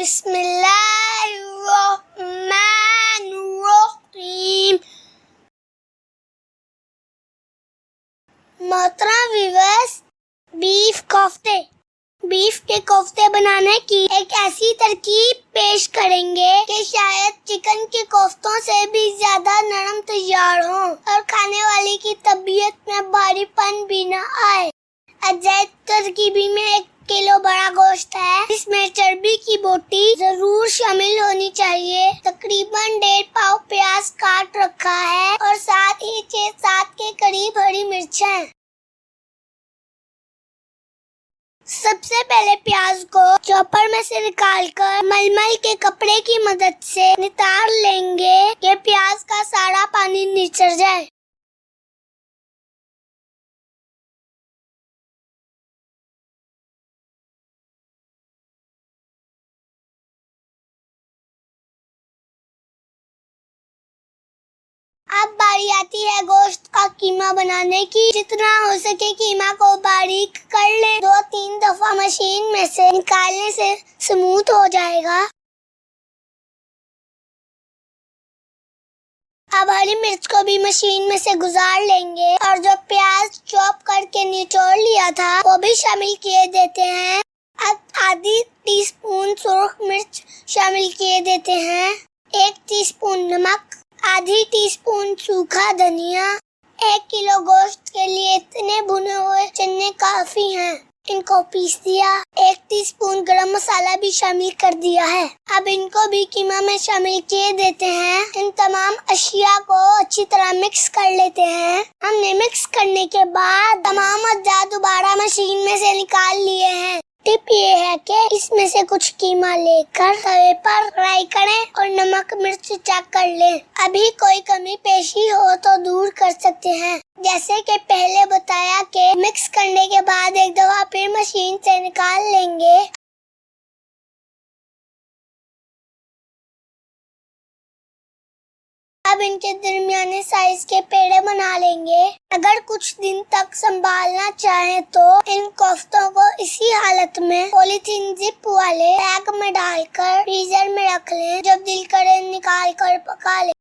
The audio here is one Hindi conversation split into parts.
बिस्मिल्लाहिर्रहमानिर्रहीम। मोहतरम व्यूअर्स, बीफ के कोफ्ते बनाने की एक ऐसी तरकीब पेश करेंगे कि शायद चिकन के कोफ्तों से भी ज्यादा नरम तैयार हो और खाने वाले की तबीयत में भारीपन भी न आए। अजायब तरकीबी में 1 किलो बड़ा गोश्त है, जिसमें चर्बी की बोटी जरूर शामिल होनी चाहिए। तकरीबन 1.5 पाव प्याज काट रखा है और साथ ही 6-7 के करीब हरी मिर्चें। सबसे पहले प्याज को चॉपर में से निकालकर मलमल के कपड़े की मदद से नितार लेंगे कि प्याज का सारा पानी निचर जाए। अब बारी आती है गोश्त का कीमा बनाने की। जितना हो सके कीमा को बारीक कर ले। 2-3 दफा मशीन में से निकालने से स्मूथ हो जाएगा। अब हरी मिर्च को भी मशीन में से गुजार लेंगे और जो प्याज चॉप करके निचोड़ लिया था वो भी शामिल किए देते हैं। अब आधी टीस्पून सुर्ख मिर्च शामिल किए देते हैं, 1 टीस्पून नमक, आधी टीस्पून सूखा धनिया। 1 किलो गोश्त के लिए इतने भुने हुए चने काफी हैं। इनको पीस दिया। 1 टीस्पून गरम मसाला भी शामिल कर दिया है। अब इनको भी कीमा में शामिल किए देते हैं। इन तमाम अशिया को अच्छी तरह मिक्स कर लेते हैं। हमने मिक्स करने के बाद तमाम अज्जा दोबारा मशीन में से निकाल लिए हैं। टिप ये है कि इसमें से कुछ कीमा लेकर तवे पर फ्राई करें और नमक मिर्च चेक कर लें। अभी कोई कमी पेशी हो तो दूर कर सकते हैं। जैसे कि पहले बताया कि मिक्स करने के बाद एक दफा फिर मशीन से निकाल लेंगे। अब इनके दरमियाने साइज के पेड़े बना लेंगे। अगर कुछ दिन तक संभालना चाहें तो इन कोफ्तों को इसी हालत में पॉलीथीन जिप वाले बैग में डालकर फ्रीजर में रख लें। जब दिल करे निकाल कर पका लें।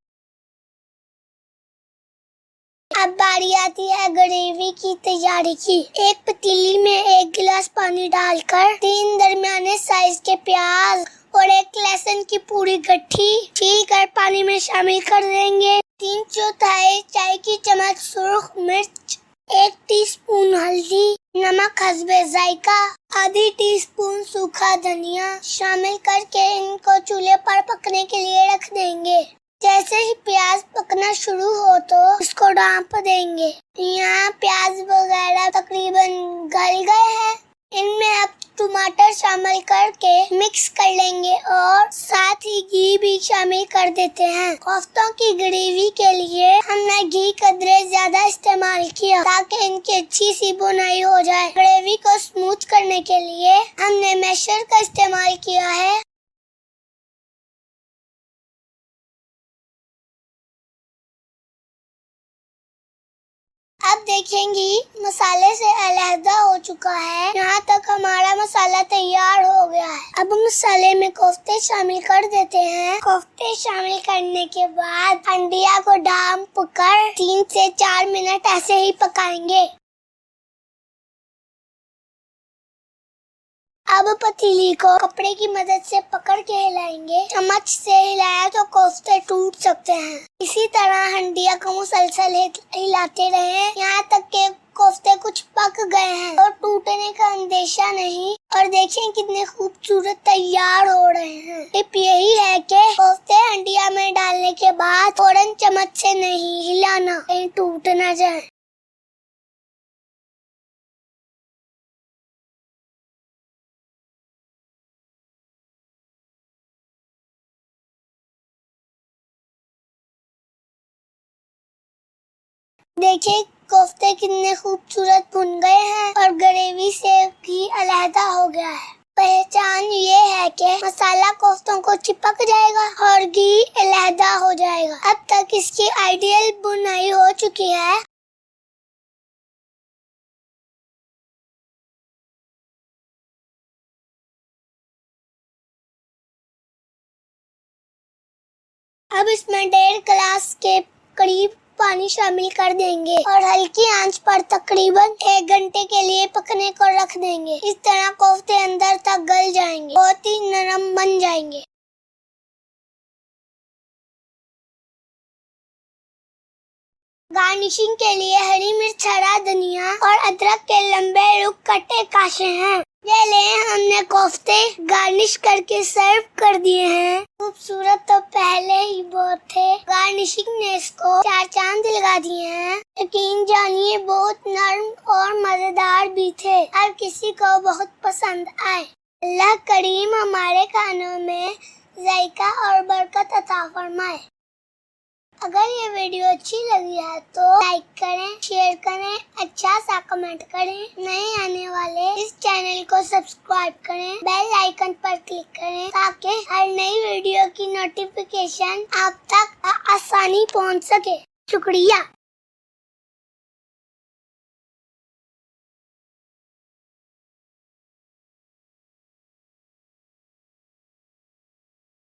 अब बारी आती है ग्रेवी की तैयारी की। एक पतीली में 1 गिलास पानी डालकर 3 दरमियाने साइज के प्याज और 1 लहसुन की पूरी गट्ठी छील कर पानी में शामिल कर देंगे। 3/4 चाय की चम्मच सुर्ख मिर्च, 1 टीस्पून हल्दी, नमक हस्बे जायका, आधी टीस्पून सूखा धनिया शामिल करके इनको चूल्हे पर पकने के लिए रख देंगे। जैसे ही प्याज पकना शुरू हो तो इसको ढाँप देंगे। यहाँ प्याज वगैरह तकरीबन गल गए हैं। इनमें अब टमाटर शामिल करके मिक्स कर लेंगे और साथ ही घी भी शामिल कर देते हैं। कोफ्तों की ग्रेवी के लिए हमने घी कदरे ज्यादा इस्तेमाल किया ताकि इनकी अच्छी सी बुनाई हो जाए। ग्रेवी को स्मूथ करने के लिए हमने मैशर का इस्तेमाल किया है। अब देखेंगी मसाले से अलहदा हो चुका है। यहाँ तक हमारा मसाला तैयार हो गया है। अब मसाले में कोफ्ते शामिल कर देते हैं। कोफ्ते शामिल करने के बाद हंडिया को ढाँप कर 3 से 4 मिनट ऐसे ही पकाएंगे। अब पतीली को कपड़े की मदद से पकड़ के हिलाएंगे। चम्मच से हिलाया तो कोफ्ते टूट सकते हैं। इसी तरह हंडिया को मुसलसल हिलाते रहें यहाँ तक के कोफ्ते कुछ पक गए हैं और टूटने का अंदेशा नहीं। और देखें कितने खूबसूरत तैयार हो रहे हैं। टिप यही है कि कोफ्ते हंडिया में डालने के बाद फौरन चम्मच से नहीं हिलाना, कहीं टूट न जाए। देखिए कोफ्ते कितने खूबसूरत भुन गए हैं और ग्रेवी से घी अलहदा हो गया है। पहचान ये है कि मसाला कोफ्तों को चिपक जाएगा और घी अलहदा हो जाएगा। अब तक इसकी आइडियल बुनाई हो चुकी है। अब इसमें 1.5 गिलास के करीब पानी शामिल कर देंगे और हल्की आंच पर तकरीबन 1 घंटे के लिए पकने को रख देंगे। इस तरह कोफ्ते अंदर तक गल जाएंगे, बहुत ही नरम बन जाएंगे। गार्निशिंग के लिए हरी मिर्च, हरा धनिया और अदरक के लंबे रुख कटे काशे हैं। ये ले हमने कोफ्ते गार्निश करके सर्व कर दिए हैं। खूबसूरत तो पहले ही बहुत थे, गार्निशिंग ने इसको 4 चांद लगा दिए हैं। यकीन जानिए बहुत नरम और मजेदार भी थे, हर किसी को बहुत पसंद आए। अल्लाह करीम हमारे खानों में जायका और बरकत अता फरमाए। अगर ये वीडियो अच्छी लगी है तो लाइक करें, शेयर करें, अच्छा सा कमेंट करें। नए आने वाले इस चैनल को सब्सक्राइब करें, बेल आइकन पर क्लिक करें ताकि हर नई वीडियो की नोटिफिकेशन आप तक आसानी पहुंच सके। शुक्रिया।